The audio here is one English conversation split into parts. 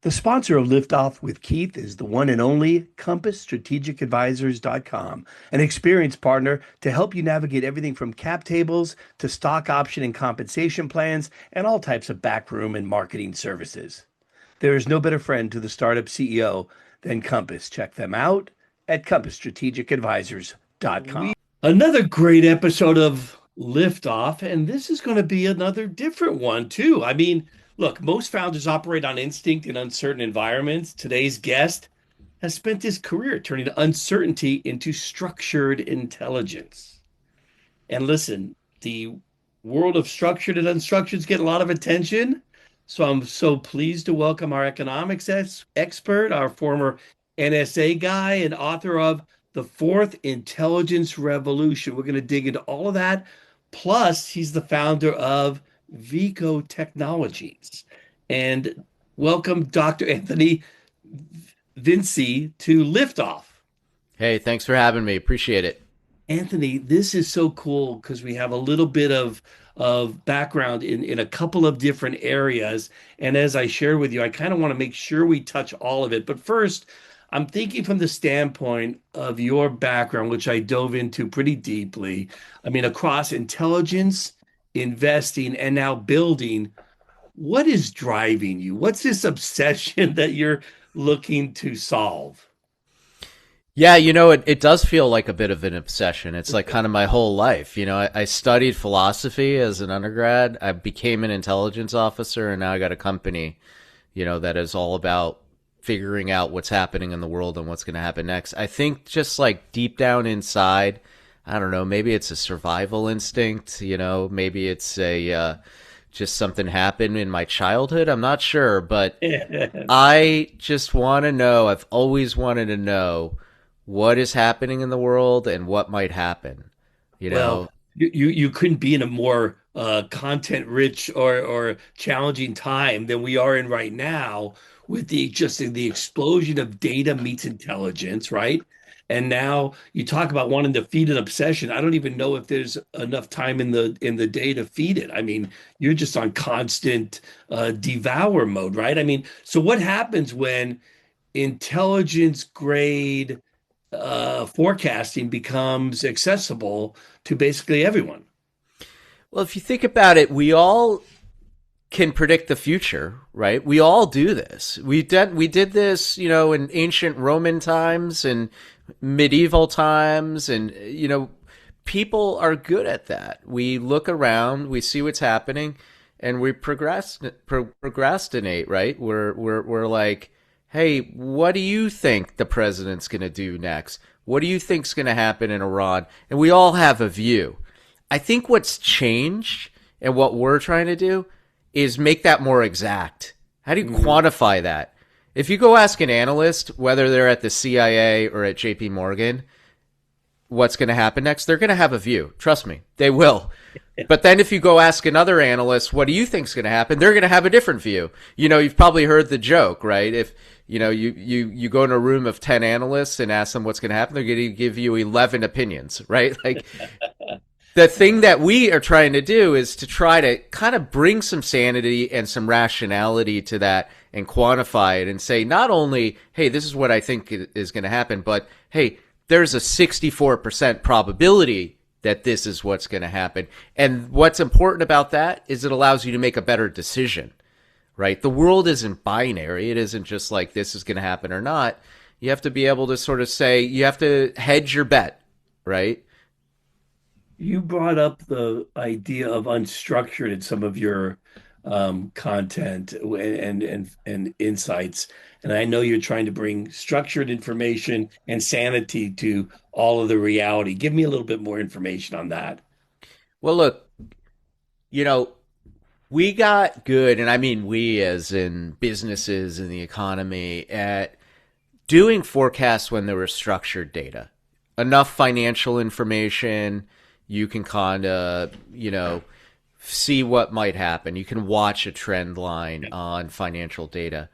The sponsor of Liftoff with Keith is the one and only CompassStrategicAdvisors.com, an experienced partner to help you navigate everything from cap tables to stock option and compensation plans and all types of backroom and marketing services. There is no better friend to the startup CEO than Compass. Check them out at CompassStrategicAdvisors.com. Another great episode of Liftoff, and this is going to be another different one too. Look, most founders operate on instinct in uncertain environments. Today's guest has spent his career turning uncertainty into structured intelligence. And listen, the world of structured and unstructured is getting a lot of attention. So I'm so pleased to welcome our economics expert, our former NSA guy and author of The Fourth Intelligence Revolution. We're going to dig into all of that. Plus, he's the founder of VICO Technologies. And welcome Dr. Anthony Vinci to Liftoff. Hey, thanks for having me. Appreciate it. Anthony, this is so cool because we have a little bit of background in a couple of different areas. And as I share with you, I kind of want to make sure we touch all of it. But first, I'm thinking from the standpoint of your background, which I dove into pretty deeply. Across intelligence, investing, and now building, what is driving you? What's this obsession that you're looking to solve? Yeah, it does feel like a bit of an obsession. It's like kind of my whole life. I studied philosophy as an undergrad. I became an intelligence officer, and now I got a company, that is all about figuring out what's happening in the world and what's going to happen next. I think just like deep down inside, I don't know, maybe it's a survival instinct, maybe it's a just something happened in my childhood. I'm not sure, but I just want to know, I've always wanted to know what is happening in the world and what might happen, Well, you couldn't be in a more content rich or challenging time than we are in right now with the explosion of data meets intelligence, right? And now you talk about wanting to feed an obsession. I don't even know if there's enough time in the day to feed it. You're just on constant devour mode, right? So what happens when intelligence grade forecasting becomes accessible to basically everyone? Well, if you think about it, we all can predict the future, right? We all do this. We did this, in ancient Roman times and medieval times, and people are good at that. We look around, we see what's happening, and we procrastinate, right? We're like, hey, what do you think the president's going to do next? What do you think's going to happen in Iran? And we all have a view. I think what's changed and what we're trying to do is make that more exact. How do you quantify that? If you go ask an analyst, whether they're at the CIA or at JP Morgan, what's going to happen next, they're going to have a view. Trust me, they will. But then if you go ask another analyst, what do you think's going to happen? They're going to have a different view. You've probably heard the joke, right? If, you go in a room of 10 analysts and ask them what's going to happen, they're going to give you 11 opinions, right? Like, the thing that we are trying to do is to try to kind of bring some sanity and some rationality to that and quantify it and say, not only, hey, this is what I think is going to happen, but hey, there's a 64% probability that this is what's going to happen. And what's important about that is it allows you to make a better decision, right? The world isn't binary. It isn't just like this is going to happen or not. You have to be able to sort of say, you have to hedge your bet, right? You brought up the idea of unstructured in some of your content and insights, and I know you're trying to bring structured information and sanity to all of the reality. Give me a little bit more information on that. Well, look, you know, we got good, and I mean we as in businesses and the economy, at doing forecasts when there was structured data. Enough financial information, you can kind of, see what might happen. You can watch a trend line on financial data.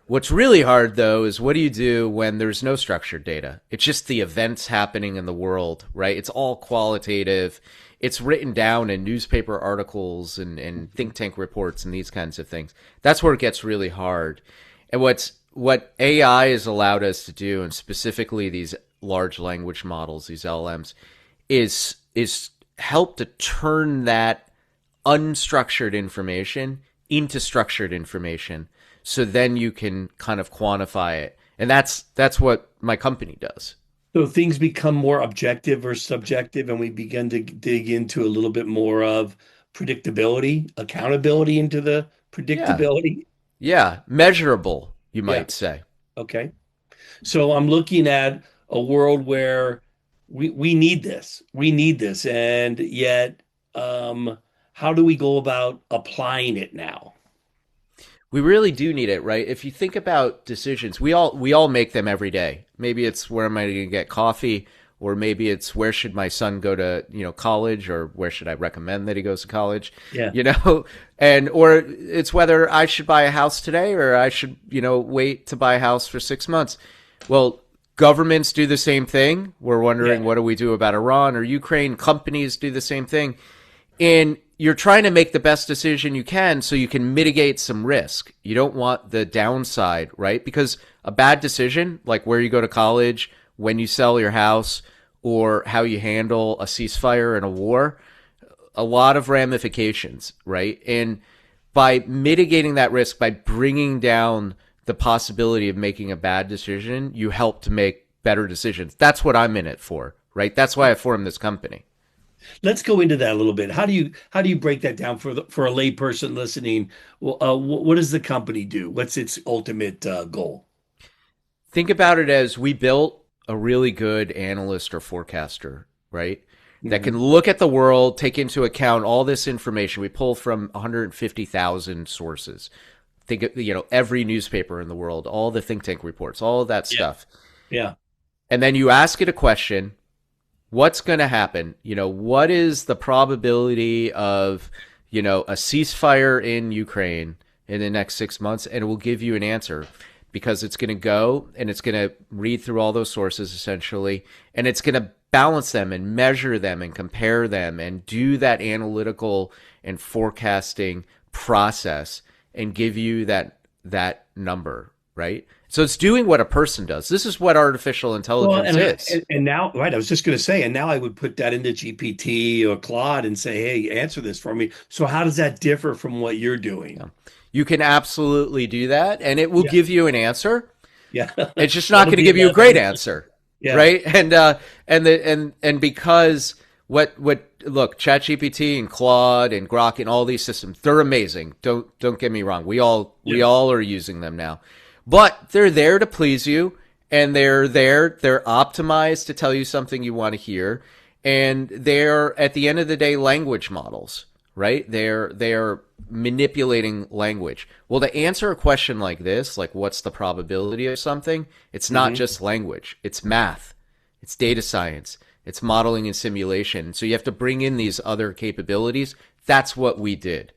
What's really hard, though, is what do you do when there's no structured data? It's just the events happening in the world, right? It's all qualitative. It's written down in newspaper articles and think tank reports and these kinds of things. That's where it gets really hard. And what AI has allowed us to do, and specifically these large language models, these LLMs, is help to turn that unstructured information into structured information, so then you can kind of quantify it. And that's what my company does. So things become more objective or subjective, and we begin to dig into a little bit more of predictability, accountability into the Yeah. predictability. Yeah. Measurable, you Yeah. might say. Okay. So I'm looking at a world where we need this. We need this. And yet, how do we go about applying it now? We really do need it, right? If you think about decisions, we all make them every day. Maybe it's where am I going to get coffee, or maybe it's where should my son go to, college, or where should I recommend that he goes to college, Yeah. and or it's whether I should buy a house today or I should, wait to buy a house for 6 months. Well, governments do the same thing. We're wondering Yeah. what do we do about Iran or Ukraine? Companies do the same thing. And you're trying to make the best decision you can so you can mitigate some risk. You don't want the downside, right? Because a bad decision, like where you go to college, when you sell your house, or how you handle a ceasefire in a war, a lot of ramifications, right? And by mitigating that risk, by bringing down the possibility of making a bad decision, you help to make better decisions. That's what I'm in it for, right? That's why I formed this company. Let's go into that a little bit. How do you break that down for a lay person listening? Well, what does the company do? What's its ultimate goal? Think about it as we built a really good analyst or forecaster, right? That Mhm. can look at the world, take into account all this information. We pull from 150,000 sources. Think of, every newspaper in the world, all the think tank reports, all of that Yeah. stuff. Yeah. And then you ask it a question, what's going to happen? What is the probability of, a ceasefire in Ukraine in the next 6 months? And it will give you an answer, because it's going to go and it's going to read through all those sources essentially, and it's going to balance them and measure them and compare them and do that analytical and forecasting process and give you that number, right? So it's doing what a person does. This is what artificial Well, intelligence and, is. and and now, right, I was just going to say, and now I would put that into GPT or Claude and say, hey, answer this for me. So how does that differ from what you're doing? Yeah. You can absolutely do that, and it will Yeah. give you an answer. Yeah. It's just not That'll going to be give you a great answer, yeah. right? And because what look, ChatGPT and Claude and Grok and all these systems, they're amazing. Don't get me wrong. We Yeah. all are using them now, but they're there to please you, and they're optimized to tell you something you want to hear, and they're at the end of the day language models, right? They're manipulating language. Well, to answer a question like this, like what's the probability of something, it's not Hmm. just language. It's math. It's data science. It's modeling and simulation. So you have to bring in these other capabilities. That's what we did.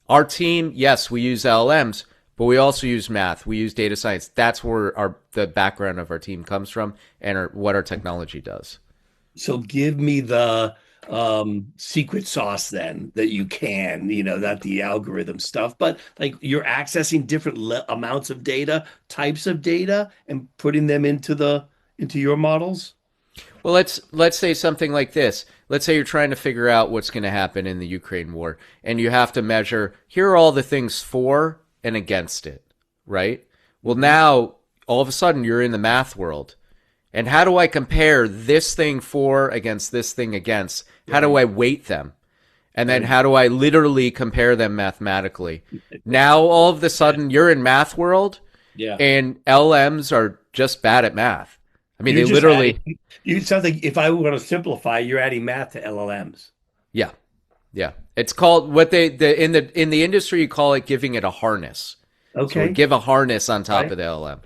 Our team, yes, we use LLMs, but we also use math. We use data science. That's where the background of our team comes from, and what our technology does. So give me the secret sauce then that you can, not the algorithm stuff, but like you're accessing different amounts of data, types of data, and putting them into your models. Well, let's say something like this. Let's say you're trying to figure out what's going to happen in the Ukraine war, and you have to measure, here are all the things for and against it, right? Well, Hmm. now all of a sudden you're in the math world. And how do I compare this thing for against this thing against? How do Right. I weight them? And then Right. how do I literally compare them mathematically? Now all of a Yeah. sudden you're in math world, Yeah. and LMs are just bad at math. I mean, You're they just adding, literally, it sounds like if I were going to simplify, you're adding math to LLMs. yeah, yeah. It's called what in the industry you call it giving it a harness. So we Okay. give a harness on top Right. of the LM.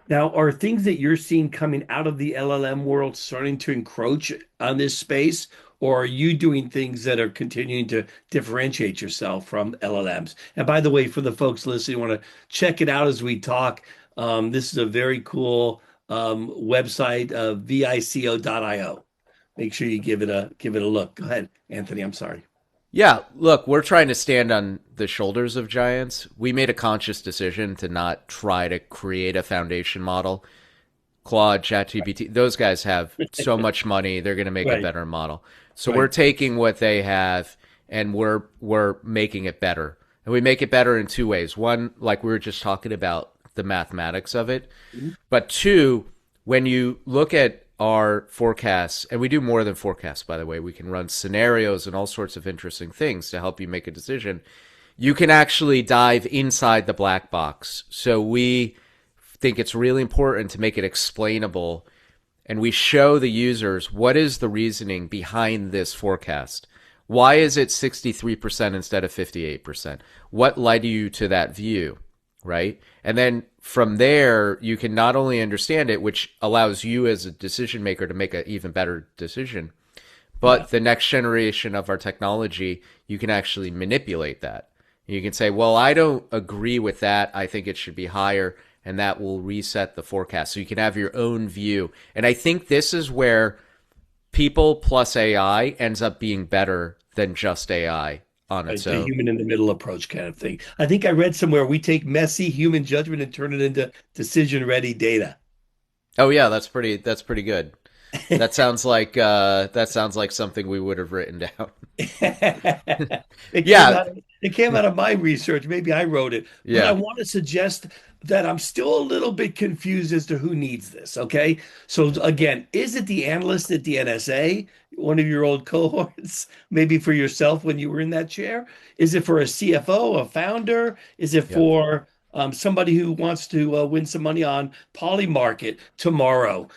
Now, are things that you're seeing coming out of the LLM world starting to encroach on this space, or are you doing things that are continuing to differentiate yourself from LLMs? And by the way, for the folks listening, want to check it out as we talk. This is a very cool website, vico.io. Make sure you give it a look. Go ahead, Anthony. I'm sorry. Yeah, look, we're trying to stand on the shoulders of giants. We made a conscious decision to not try to create a foundation model. Claude, ChatGPT, those guys have so much money, they're going to make a Right, better model. So we're right. taking what they have and we're making it better. And we make it better in two ways. One, like we were just talking about the mathematics of it. Mhm. But two, when you look at our forecasts, and we do more than forecasts, by the way, we can run scenarios and all sorts of interesting things to help you make a decision. You can actually dive inside the black box. So we think it's really important to make it explainable, and we show the users what is the reasoning behind this forecast. Why is it 63% instead of 58%? What led you to that view, right? And then from there, you can not only understand it, which allows you as a decision maker to make an even better decision, Yeah. but the next generation of our technology, you can actually manipulate that. You can say, well, I don't agree with that. I think it should be higher. And that will reset the forecast. So you can have your own view. And I think this is where people plus AI ends up being better than just AI on its Right, the own. human in the middle approach kind of thing. I think I read somewhere we take messy human judgment and turn it into decision ready data. Oh yeah, that's pretty good. That sounds like something we would have written down. It came Yeah, out it came out of my research. Maybe I wrote it, but I yeah, want to suggest that I'm still a little bit confused as to who needs this. Okay. So again, is it the analyst at the NSA, one of your old cohorts, maybe for yourself when you were in that chair? Is it for a CFO, a founder? Is it yeah, for somebody who wants to win some money on Polymarket tomorrow?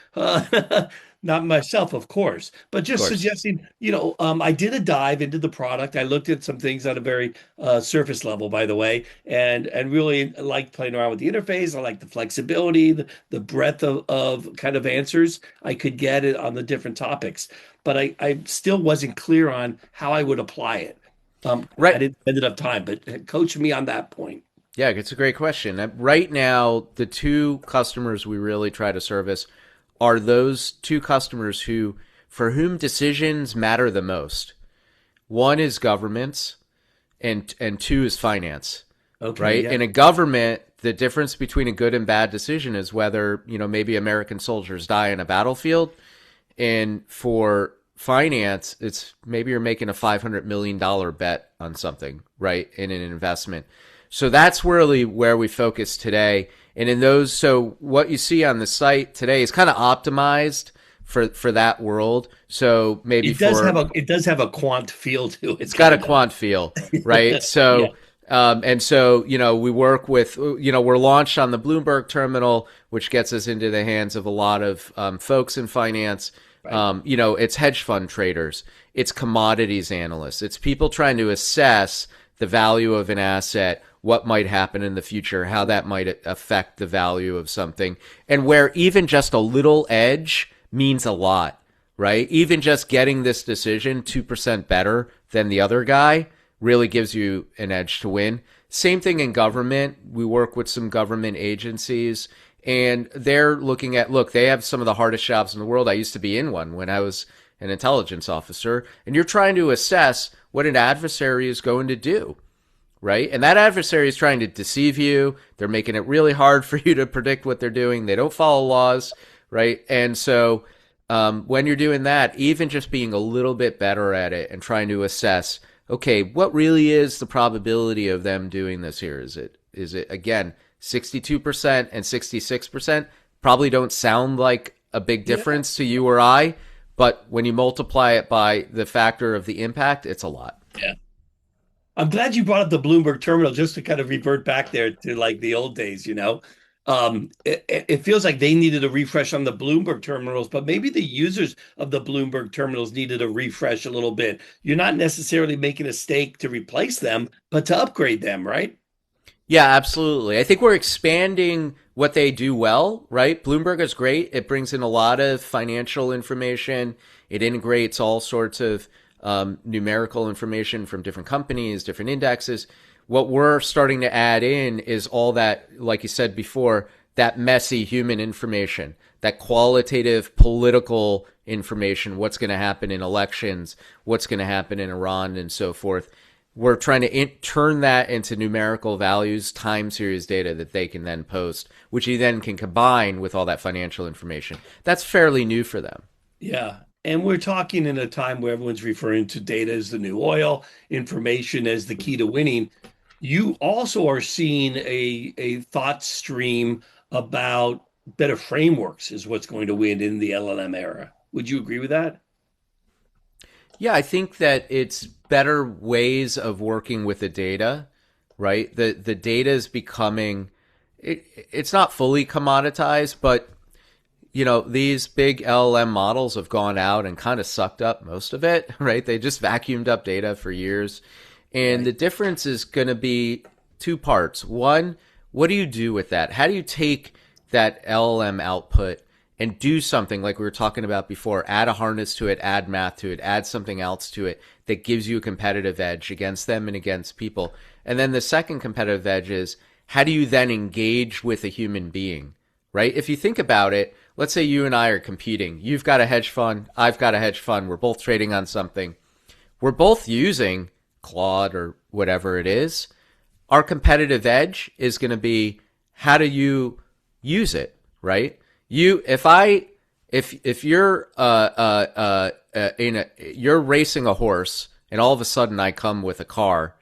Not myself, of course, but of just course. suggesting, I did a dive into the product. I looked at some things on a very surface level, by the way, and really liked playing around with the interface. I like the flexibility, the breadth of kind of answers I could get it on the different topics. But I still wasn't clear on how I would apply it. I Right. didn't spend enough time, but coach me on that point. Yeah, it's a great question. Right now, the two customers we really try to service are those two customers who, for whom decisions matter the most. One is governments, and two is finance, Okay, right? yeah, In a government, the difference between a good and bad decision is whether, maybe American soldiers die in a battlefield. And for finance, it's maybe you're making a $500 million bet on something, right? In an investment. So that's really where we focus today. And in those, so what you see on the site today is kind of optimized for that world. So maybe for it does have a quant feel to it's it, got a kind of. quant feel, right? Yeah, And so, we work with, we're launched on the Bloomberg terminal, which gets us into the hands of a lot of folks in finance. right. It's hedge fund traders, it's commodities analysts, it's people trying to assess the value of an asset, what might happen in the future, how that might affect the value of something, and where even just a little edge means a lot, right? Even just getting this decision 2% better than the other guy really gives you an edge to win. Same thing in government. We work with some government agencies, and they're looking at, look, they have some of the hardest jobs in the world. I used to be in one when I was an intelligence officer, and you're trying to assess what an adversary is going to do, right? And that adversary is trying to deceive you. They're making it really hard for you to predict what they're doing. They don't follow laws, right? And so when you're doing that, even just being a little bit better at it and trying to assess, okay, what really is the probability of them doing this here? Is it again 62% and 66%? Probably don't sound like a big Yeah. difference to you or I, but when you multiply it by the factor of the impact, it's a lot. Yeah. I'm glad you brought up the Bloomberg terminal just to kind of revert back there to like the old days. It feels like they needed a refresh on the Bloomberg terminals, but maybe the users of the Bloomberg terminals needed a refresh a little bit. You're not necessarily making a stake to replace them, but to upgrade them, right? Yeah, absolutely. I think we're expanding what they do well, right? Bloomberg is great. It brings in a lot of financial information. It integrates all sorts of numerical information from different companies, different indexes. What we're starting to add in is all that, like you said before, that messy human information, that qualitative political information, what's going to happen in elections, what's going to happen in Iran, and so forth. We're trying to turn that into numerical values, time series data that they can then post, which you then can combine with all that financial information. That's fairly new for them. Yeah. And we're talking in a time where everyone's referring to data as the new oil, information as the key to winning. You also are seeing a thought stream about better frameworks is what's going to win in the LLM era. Would you agree with that? Yeah, I think that it's better ways of working with the data, right? The data is becoming it's not fully commoditized, but these big LLM models have gone out and kind of sucked up most of it, right? They just vacuumed up data for years. And Right. the difference is going to be two parts. One, what do you do with that? How do you take that LLM output and do something like we were talking about before? Add a harness to it, add math to it, add something else to it that gives you a competitive edge against them and against people. And then the second competitive edge is how do you then engage with a human being, right? If you think about it, let's say you and I are competing. You've got a hedge fund. I've got a hedge fund. We're both trading on something. We're both using Claude or whatever it is. Our competitive edge is going to be how do you use it, right? If you're you're racing a horse and all of a sudden I come with a car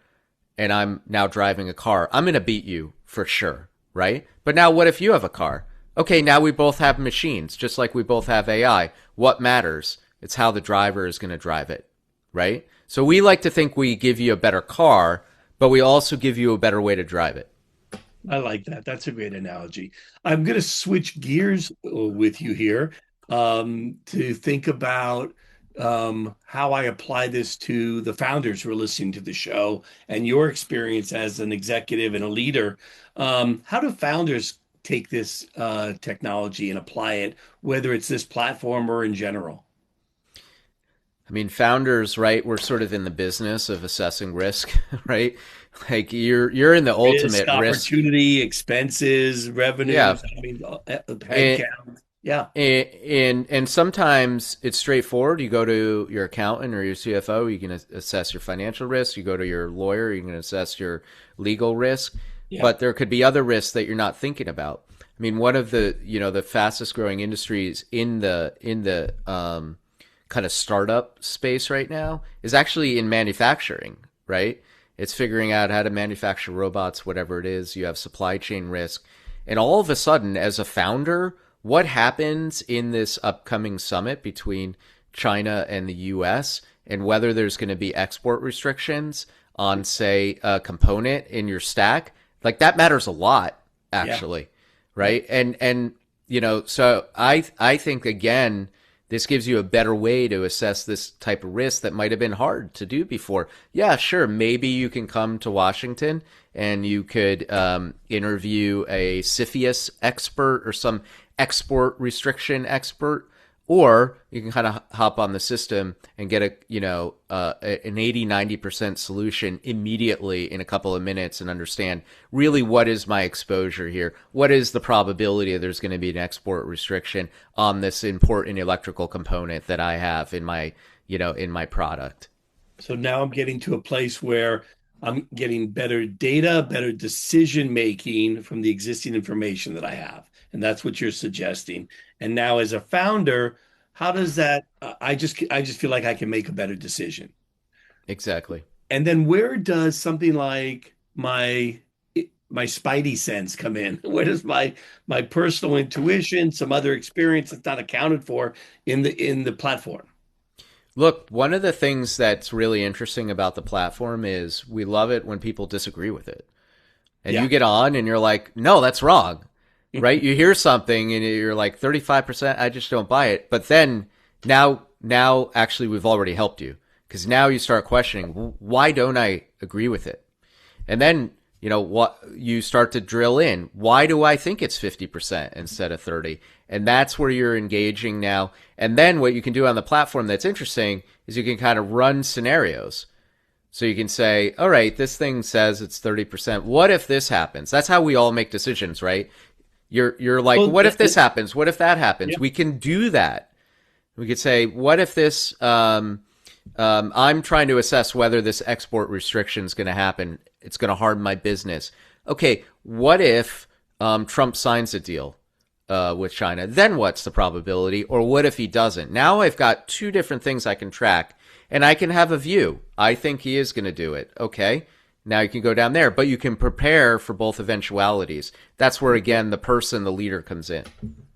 and I'm now driving a car, I'm going to beat you for sure, right? But now what if you have a car? Okay, now we both have machines, just like we both have AI. What matters? It's how the driver is going to drive it, right? So we like to think we give you a better car, but we also give you a better way to drive it. I like that. That's a great analogy. I'm going to switch gears with you here to think about how I apply this to the founders who are listening to the show and your experience as an executive and a leader. How do founders take this technology and apply it, whether it's this platform or in general? I mean, founders, right? We're sort of in the business of assessing risk, right? Like you're in the Risk, ultimate risk. opportunity, expenses, Yeah. revenues, I mean, And headcount. Yeah. and sometimes it's straightforward. You go to your accountant or your CFO, you can assess your financial risk. You go to your lawyer, you can assess your legal risk. Yeah. But there could be other risks that you're not thinking about. I mean, one of the fastest growing industries in the kind of startup space right now is actually in manufacturing, right? It's figuring out how to manufacture robots, whatever it is. You have supply chain risk. And all of a sudden, as a founder, what happens in this upcoming summit between China and the US and whether there's going to be export restrictions on, say, a component in your stack, like that matters a lot, Yeah. actually, right? And so I think again, this gives you a better way to assess this type of risk that might have been hard to do before. Yeah, sure. Maybe you can come to Washington and you could interview a CFIUS expert or some export restriction expert, or you can kind of hop on the system and get an 80-90% solution immediately in a couple of minutes and understand really what is my exposure here, what is the probability that there's going to be an export restriction on this important electrical component that I have in my product. So now I'm getting to a place where I'm getting better data, better decision making from the existing information that I have. And that's what you're suggesting. And now as a founder, how does that I just feel like I can make a better decision. Exactly. And then where does something like my spidey sense come in? Where does my personal intuition, some other experience that's not accounted for in the platform? Look, one of the things that's really interesting about the platform is we love it when people disagree with it. And Yeah. you get on and you're like, no, that's wrong, right? You hear something and you're like 35%, I just don't buy it. But then now actually we've already helped you because now you start questioning, why don't I agree with it? And then, what you start to drill in. Why do I think it's 50% instead of 30? And that's where you're engaging now. And then what you can do on the platform that's interesting is you can kind of run scenarios. So you can say, all right, this thing says it's 30%. What if this happens? That's how we all make decisions, right? You're like, Well, what if this happens? What if that happens? yeah. We can do that. We could say, what if this? I'm trying to assess whether this export restriction is going to happen. It's going to harden my business. Okay, what if Trump signs a deal with China? Then what's the probability? Or what if he doesn't? Now I've got two different things I can track, and I can have a view. I think he is going to do it. Okay, now you can go down there, but you can prepare for both eventualities. That's where again the person, the leader, comes in.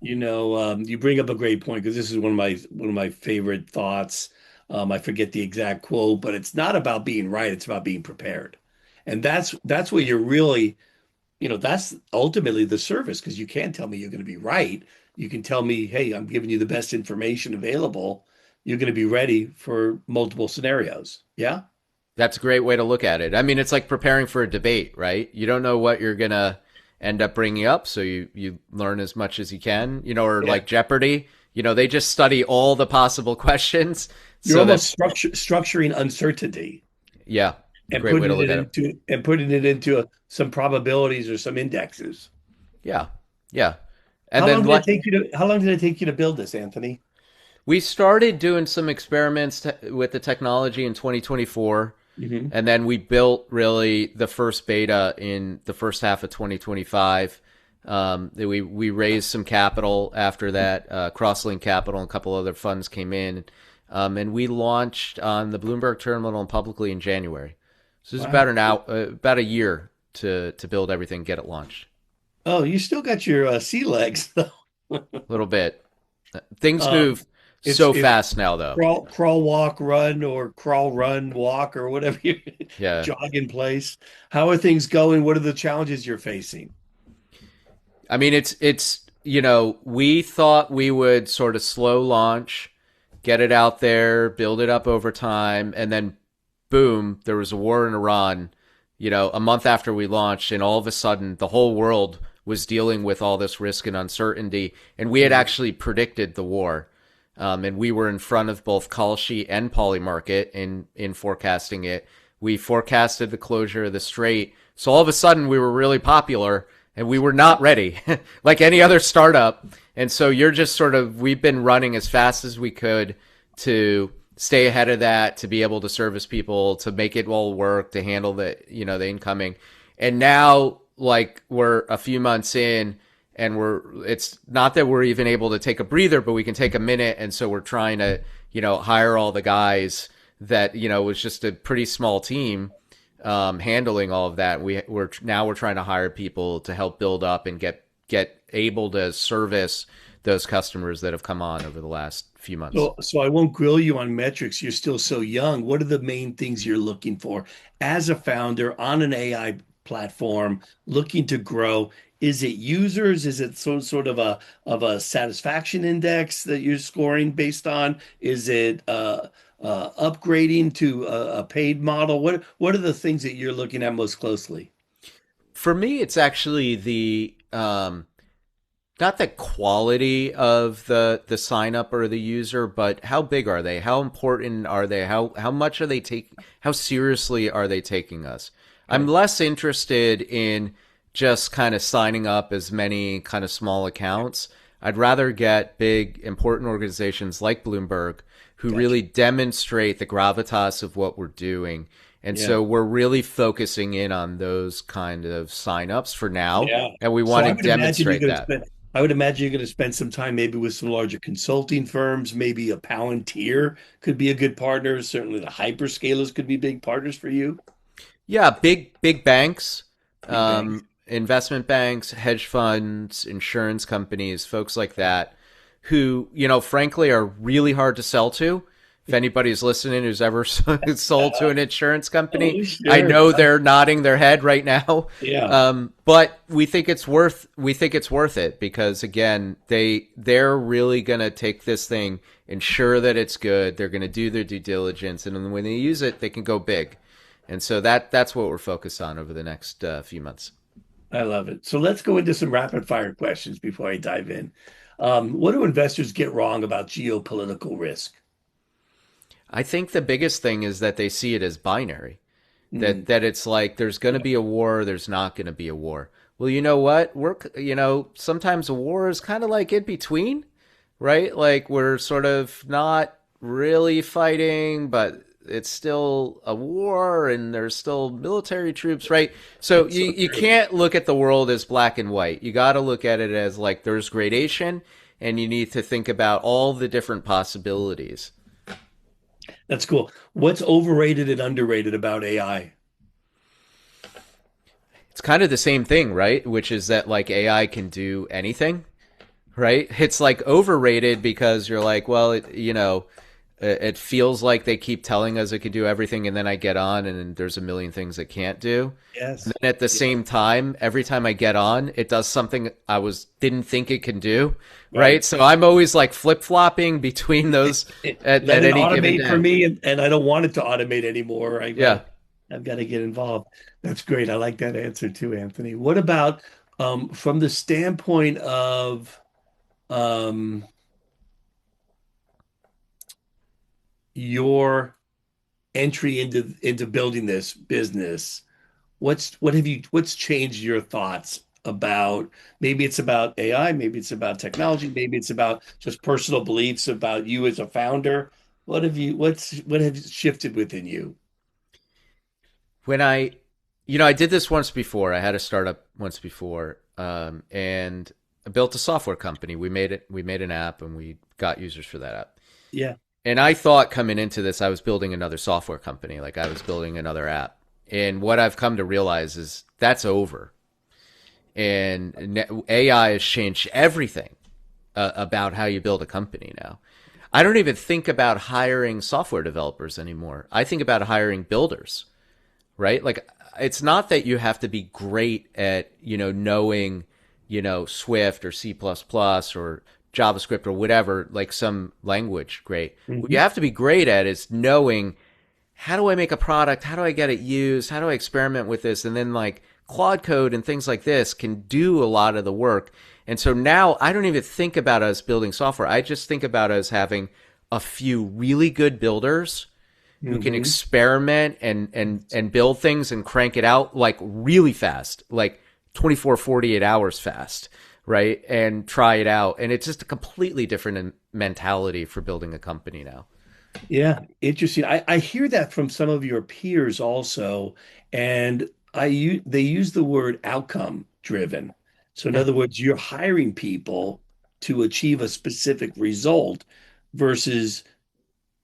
You bring up a great point because this is one of my favorite thoughts. I forget the exact quote, but it's not about being right; it's about being prepared, and that's where you're really, that's ultimately the service because you can't tell me you're going to be right. You can tell me, hey, I'm giving you the best information available. You're going to be ready for multiple scenarios. Yeah. That's a great way to look at it. I mean, it's like preparing for a debate, right? You don't know what you're going to end up bringing up, so you learn as much as you can, or Yeah. like Jeopardy, they just study all the possible questions You're so that, almost structuring uncertainty yeah, and great way to look at it. putting it into some probabilities or some indexes. Yeah, yeah. And How then long did it take you to how long did it take you to build this, Anthony? we started doing some experiments with the technology in 2024. Hmm. And then we built really the first beta in the first half of 2025. We raised some capital after that. Crosslink Capital and a couple other funds came in, and we launched on the Bloomberg terminal and publicly in January. So it's Wow. about a year to build everything, get it launched. Oh, you still got your sea legs though. A little bit. Things Um, move it's so it's fast now, though. crawl, walk, run, or crawl, run, walk, or whatever you Yeah. jog in place. How are things going? What are the challenges you're facing? I mean, it's we thought we would sort of slow launch, get it out there, build it up over time, and then boom, there was a war in Iran, a month after we launched, and all of a sudden the whole world was dealing with all this risk and uncertainty, and we had Mhm. actually predicted the war. And we were in front of both Kalshi and Polymarket in forecasting it. We forecasted the closure of the strait. So all of a sudden we were really popular and we were not ready like any other startup. And so you're just we've been running as fast as we could to stay ahead of that, to be able to service people, to make it all work, to handle the incoming. And now, like, we're a few months in, and it's not that we're even able to take a breather, but we can take a minute. And so we're trying to, hire all the guys that, was just a pretty small team, handling all of that. We're trying to hire people to help build up and get able to service those customers that have come on over the last few months. So I won't grill you on metrics. You're still so young. What are the main things you're looking for as a founder on an AI platform looking to grow? Is it users? Is it sort of a satisfaction index that you're scoring based on? Is it upgrading to a paid model? What are the things that you're looking at most closely? For me, it's actually the not the quality of the sign up or the user, but how big are they? How important are they? How much are they taking? How seriously are they taking us? I'm Okay. less interested in just kind of signing up as many kind of small accounts. I'd rather get big, important organizations like Bloomberg who Gotcha. really demonstrate the gravitas of what we're doing. And Yeah. so we're really focusing in on those kind of signups for now, Yeah. and we So want to demonstrate that. I would imagine you're going to spend some time maybe with some larger consulting firms, maybe a Palantir could be a good partner. Certainly the hyperscalers could be big partners for you. Yeah, big banks, Big banks. investment banks, hedge funds, insurance companies, folks like that, who frankly are really hard to sell to. If anybody's listening who's ever sold to an insurance company, Oh, I sure. know they're nodding their head right now. Yeah. But we think it's worth it because again, they're really gonna take this thing, ensure that it's good. They're gonna do their due diligence, and then when they use it, they can go big. And so that's what we're focused on over the next few months. I love it. So let's go into some rapid fire questions before I dive in. What do investors get wrong about geopolitical risk? I think the biggest thing is that they see it as binary. That Mm, that it's like there's going to be a war, there's not going to be a war. well, you know what? Sometimes a war is kind of like in between, right? Like we're sort of not really fighting, but it's still a war and there's still military troops, right? So It's you, so you true. can't look at the world as black and white. You got to look at it as like there's gradation and you need to think about all the different possibilities. That's cool. What's overrated and underrated about AI? It's kind of the same thing, right? Which is that like AI can do anything, right? It's like overrated because you're like, well, it feels like they keep telling us it can do everything, and then I get on, and then there's a million things it can't do. And Yes. then at the Yeah. same time, every time I get on, it does something I was didn't think it can do, right? Right. So I'm always like flip flopping between those Let at it any given automate for day. me, and I don't want it to automate anymore. Yeah. I've got to get involved. That's great. I like that answer too, Anthony. What about from the standpoint of um, your entry into building this business? What's changed your thoughts about, maybe it's about AI, maybe it's about technology, maybe it's about just personal beliefs about you as a founder. What have shifted within you? When I did this once before. I had a startup once before, and I built a software company. We made an app, and we got users for that app. Yeah. And I thought coming into this, I was building another software company, like I was building another app. And what I've come to realize is that's over. And AI has changed everything about how you build a company now. I don't even think about hiring software developers anymore. I think about hiring builders, right? Like it's not that you have to be great at, knowing, Swift or C++ or JavaScript or whatever, like some language, great. What you Hmm. have to be great at is knowing how do I make a product? How do I get it used? How do I experiment with this? And then like Claude Code and things like this can do a lot of the work. And so now I don't even think about us building software. I just think about us having a few really good builders who can Hmm. experiment and build things and crank it out like really fast, like 24, 48 hours fast, right? And try it out. And it's just a completely different mentality for building a company now. Yeah, interesting. I hear that from some of your peers also, and they use the word outcome driven. So in Yeah. other words, you're hiring people to achieve a specific result versus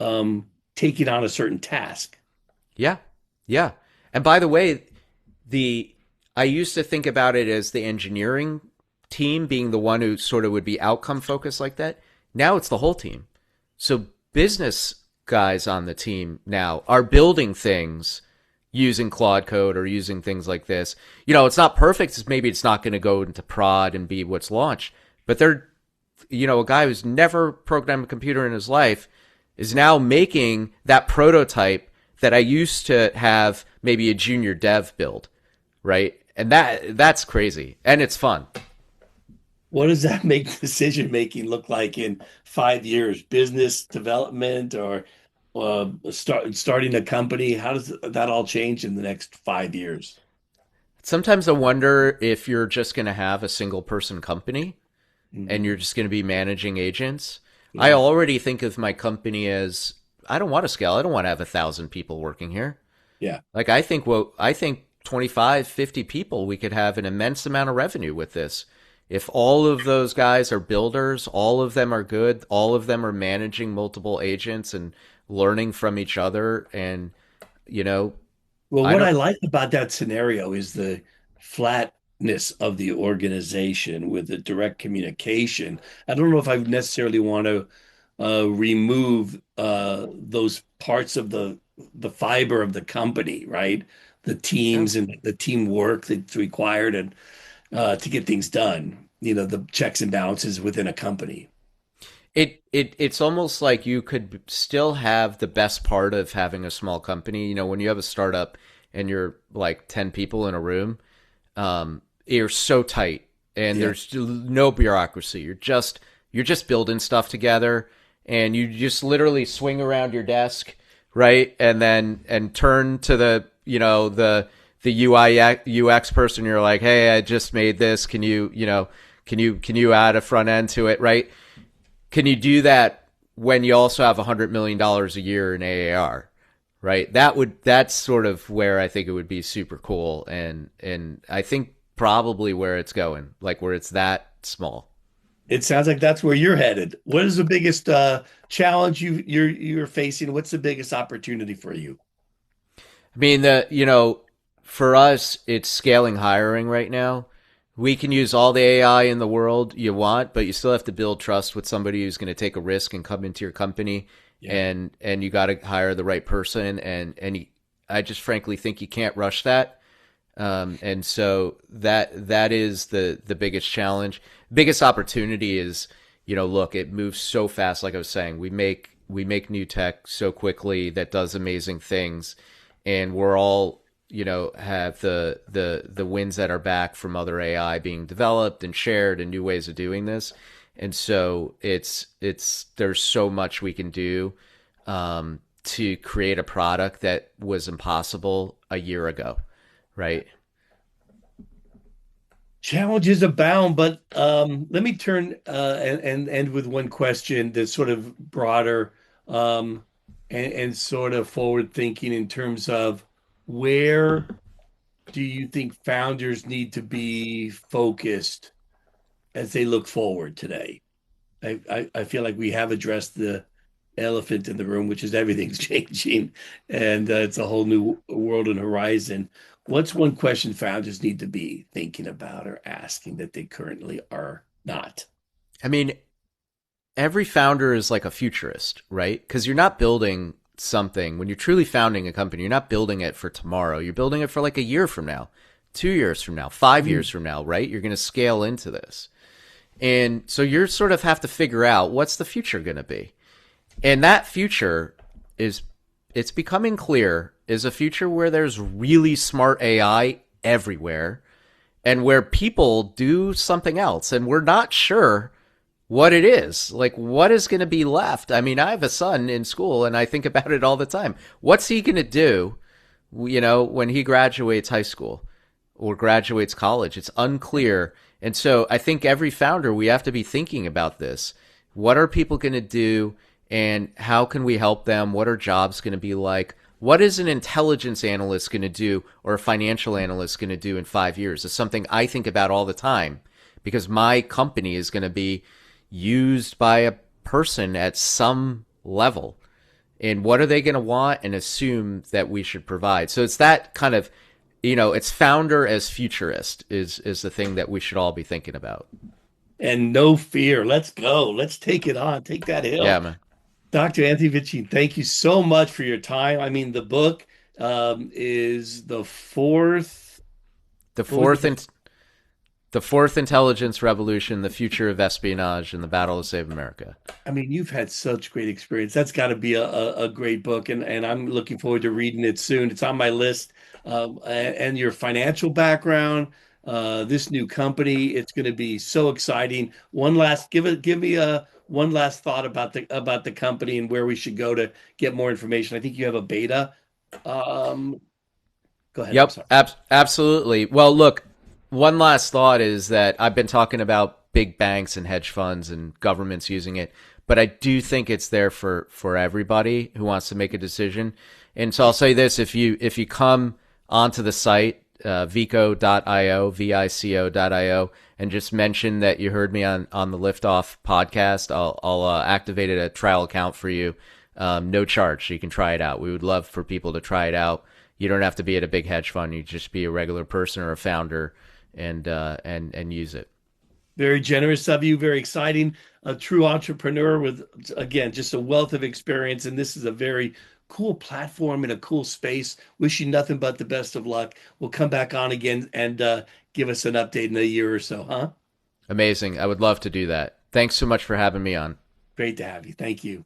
um, taking on a certain task. Yeah. Yeah. And by the way, the I used to think about it as the engineering team being the one who sort of would be outcome focused like that. Now it's the whole team. So business guys on the team now are building things using Claude Code or using things like this. It's not perfect. Maybe it's not going to go into prod and be what's launched, but they're, a guy who's never programmed a computer in his life is now making that prototype that I used to have maybe a junior dev build, right? And that's crazy and it's fun. What does that make decision making look like in 5 years? Business development or starting a company? How does that all change in the next 5 years? Sometimes I wonder if you're just going to have a single person company and you're Hmm. just going to be managing agents. I Yeah. already think of my company as I don't want to scale. I don't want to have 1,000 people working here. Yeah. Like I think 25, 50 people, we could have an immense amount of revenue with this. If all of those guys are builders, all of them are good, all of them are managing multiple agents and learning from each other. And, you know, Well, I what don't, I like about that scenario is the flatness of the organization with the direct communication. I don't know if I necessarily want to remove those parts of the fiber of the company, right? The yeah. teams and the teamwork that's required and to get things done. The checks and balances within a company. It's almost like you could still have the best part of having a small company. When you have a startup and you're like 10 people in a room, you're so tight and Yeah. there's no bureaucracy. You're just building stuff together and you just literally swing around your desk, right? And turn to the the UI UX person. You're like, hey, I just made this. Can you, can you add a front end to it, right? Can you do that when you also have $100 million a year in AAR, right? That's sort of where I think it would be super cool, and I think probably where it's going, like where it's that small. It sounds like that's where you're headed. What is the biggest challenge you're facing? What's the biggest opportunity for you? I mean, for us, it's scaling hiring right now. We can use all the AI in the world you want, but you still have to build trust with somebody who's going to take a risk and come into your company, Yeah. and you got to hire the right person. I just frankly think you can't rush that. And so that is the biggest challenge. Biggest opportunity is, look, it moves so fast. Like I was saying, we make new tech so quickly that does amazing things, and we're all, have the wins at our back from other AI being developed and shared and new ways of doing this. And so there's so much we can do to create a product that was impossible a year ago, right? Challenges abound, but let me turn and end with one question that's sort of broader um, and sort of forward thinking in terms of where do you think founders need to be focused as they look forward today? I feel like we have addressed the elephant in the room, which is everything's changing, and it's a whole new world and horizon. What's one question founders need to be thinking about or asking that they currently are not? I mean, every founder is like a futurist, right? Because you're not building something when you're truly founding a company. You're not building it for tomorrow. You're building it for like a year from now, 2 years from now, 5 years from now, right? You're going to scale into this. And so you're sort of have to figure out what's the future going to be. And that future is, it's becoming clear, is a future where there's really smart AI everywhere and where people do something else. And we're not sure what it is. Like, what is going to be left? I mean, I have a son in school and I think about it all the time. What's he going to do, when he graduates high school or graduates college? It's unclear. And so I think every founder, we have to be thinking about this. What are people going to do, and how can we help them? What are jobs going to be like? What is an intelligence analyst going to do, or a financial analyst going to do in 5 years? It's something I think about all the time, because my company is going to be used by a person at some level. And what are they going to want and assume that we should provide? So it's that kind of, it's founder as futurist is the thing that we should all be thinking about. And no fear. Let's go. Let's take it on. Take that Yeah, hill. man. Dr. Anthony Vinci, thank you so much for your time. I mean, the book is the fourth. The What was fourth the and the fourth intelligence revolution, the future of espionage, and the battle to save America. I mean, you've had such great experience. That's got to be a great book, and I'm looking forward to reading it soon. It's on my list. And your financial background, this new company, it's going to be so exciting. One last, give me a one last thought about the company and where we should go to get more information. I think you have a beta. Um, Go ahead. I'm Yep, sorry. absolutely. Well, look, one last thought is that I've been talking about big banks and hedge funds and governments using it, but I do think it's there for everybody who wants to make a decision. And so I'll say this: if you come onto the site vico.io, vico.io, and just mention that you heard me on the Liftoff podcast, I'll activate a trial account for you, no charge, so you can try it out. We would love for people to try it out. You don't have to be at a big hedge fund. You just be a regular person or a founder, and use it. Very generous of you, very exciting. A true entrepreneur with, again, just a wealth of experience. And this is a very cool platform in a cool space. Wish you nothing but the best of luck. We'll come back on again and give us an update in a year or so, huh? Amazing. I would love to do that. Thanks so much for having me on. Great to have you. Thank you.